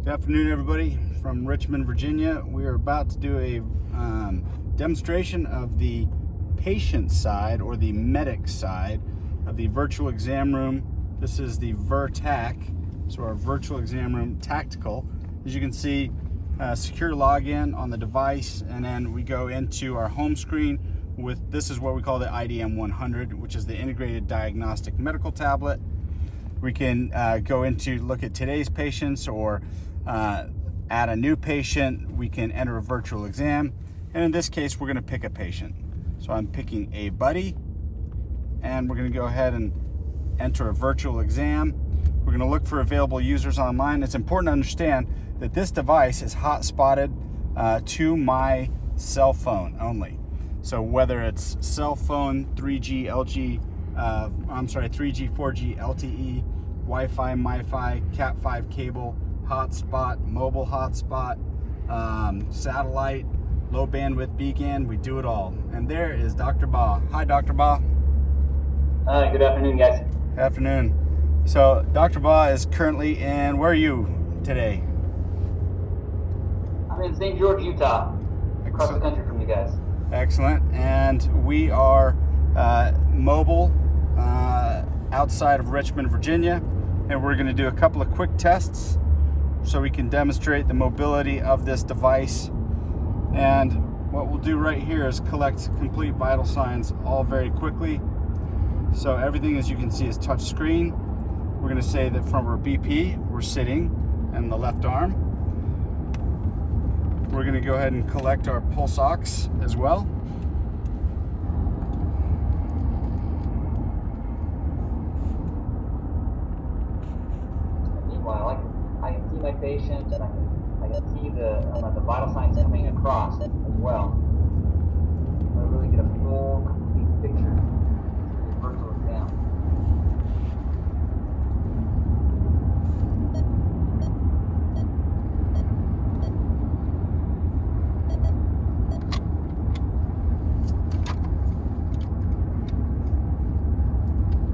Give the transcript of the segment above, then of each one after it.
Good afternoon, everybody from Richmond, Virginia. We are about to do a demonstration of the patient side or the medic side of the virtual exam room. This is the VER-TAC, so our virtual exam room tactical. As you can see, secure login on the device, and then we go into our home screen with, this is what we call the IDM 100, which is the integrated diagnostic medical tablet. We can go into look at today's patients or add a new patient. We can enter a virtual exam, and in this case we're going to pick a patient. So I'm picking a buddy, and we're going to go ahead and enter a virtual exam. We're going to look for available users online. It's important to understand that this device is hot spotted to my cell phone only. So whether it's cell phone, 3G, 3G, 4G, LTE, Wi-Fi, MiFi, Cat5 cable, hotspot, mobile hotspot, satellite, low bandwidth beacon, we do it all. And there is Dr. Ba. Hi, Dr. Ba. Hi, good afternoon, guys. Afternoon. So Dr. Ba is currently in, where are you today? I'm in St. George, Utah, across the country from you guys. Excellent. And we are mobile outside of Richmond, Virginia, and we're going to do a couple of quick tests so we can demonstrate the mobility of this device. And what we'll do right here is collect complete vital signs all very quickly. So everything, as you can see, is touch screen. We're going to say that from our BP, we're sitting in the left arm. We're going to go ahead and collect our pulse ox as well. Meanwhile, I can see my patient, and I can see the vital signs coming across as well. I really get a full, complete picture of the virtual exam.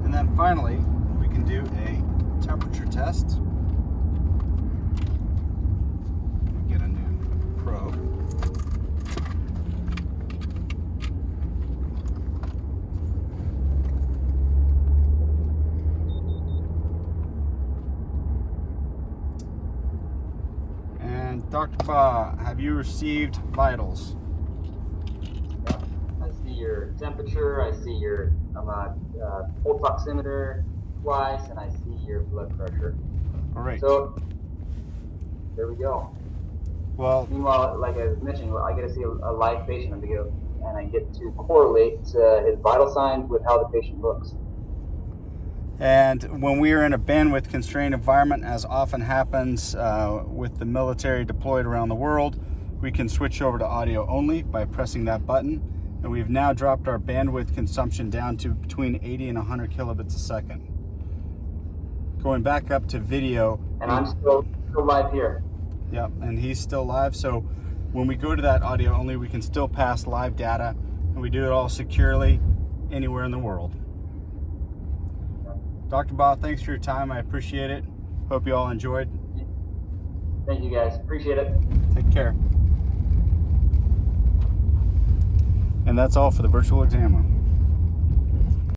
And then finally, we can do a temperature test. Get a new probe. And Dr. Ba, have you received vitals? I see your temperature, I see your pulse oximeter twice, and I see your blood pressure. All right. So there we go. Well, Meanwhile, like I was mentioning, I get to see a live patient and I get to correlate his vital signs with how the patient looks. and when we are in a bandwidth constrained environment, as often happens with the military deployed around the world, we can switch over to audio only by pressing that button. And we've now dropped our bandwidth consumption down to between 80 and 100 kilobits a second. Going back up to video. And I'm still live here. Yep, and he's still live. So when we go to that audio only, we can still pass live data, and we do it all securely anywhere in the world. Dr. Ba, thanks for your time. I appreciate it. Hope you all enjoyed. Thank you, guys. Appreciate it. Take care. And that's all for the virtual exam room.